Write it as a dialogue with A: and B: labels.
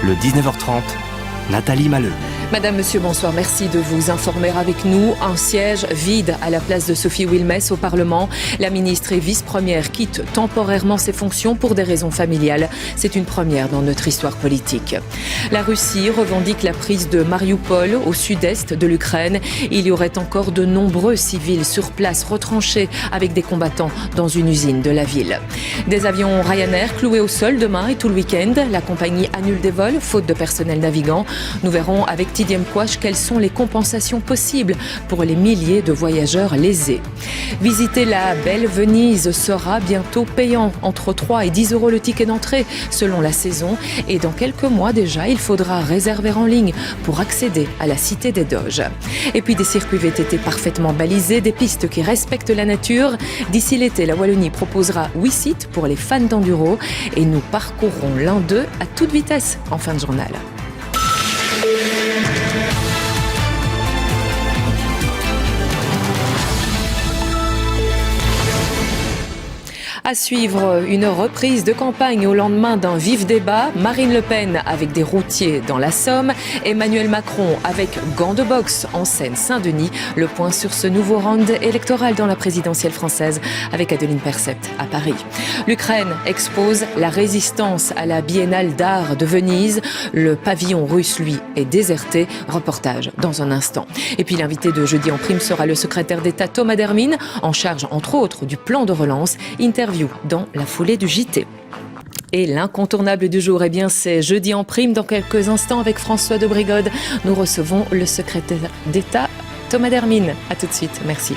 A: Le 19h30, Nathalie Maheu.
B: Madame, Monsieur, bonsoir. Merci de vous informer avec nous. Un siège vide à la place de Sophie Wilmès au Parlement. La ministre et vice-première quitte temporairement ses fonctions pour des raisons familiales. C'est une première dans notre histoire politique. La Russie revendique la prise de Mariupol au sud-est de l'Ukraine. Il y aurait encore de nombreux civils sur place retranchés avec des combattants dans une usine de la ville. Des avions Ryanair cloués au sol demain et tout le week-end. La compagnie annule des vols faute de personnel navigant. Nous verrons avec Tidiem Quash quelles sont les compensations possibles pour les milliers de voyageurs lésés. Visiter la belle Venise sera bientôt payant, entre 3 et 10 € le ticket d'entrée selon la saison. Et dans quelques mois déjà, il faudra réserver en ligne pour accéder à la cité des Doges. Et puis des circuits VTT parfaitement balisés, des pistes qui respectent la nature. D'ici l'été, la Wallonie proposera 8 sites pour les fans d'enduro et nous parcourrons l'un d'eux à toute vitesse en fin de journal. À suivre, une reprise de campagne au lendemain d'un vif débat. Marine Le Pen avec des routiers dans la Somme. Emmanuel Macron avec gants de boxe en Seine-Saint-Denis. Le point sur ce nouveau round électoral dans la présidentielle française avec Adeline Percept à Paris. L'Ukraine expose la résistance à la Biennale d'art de Venise. Le pavillon russe, lui, est déserté. Reportage dans un instant. Et puis l'invité de Jeudi en Prime sera le secrétaire d'État Thomas Dermine, en charge entre autres du plan de relance. Interview dans la foulée du JT. Et l'incontournable du jour, c'est Jeudi en Prime. Dans quelques instants, avec François de Brigode, nous recevons le secrétaire d'État Thomas Dermine. À tout de suite. Merci.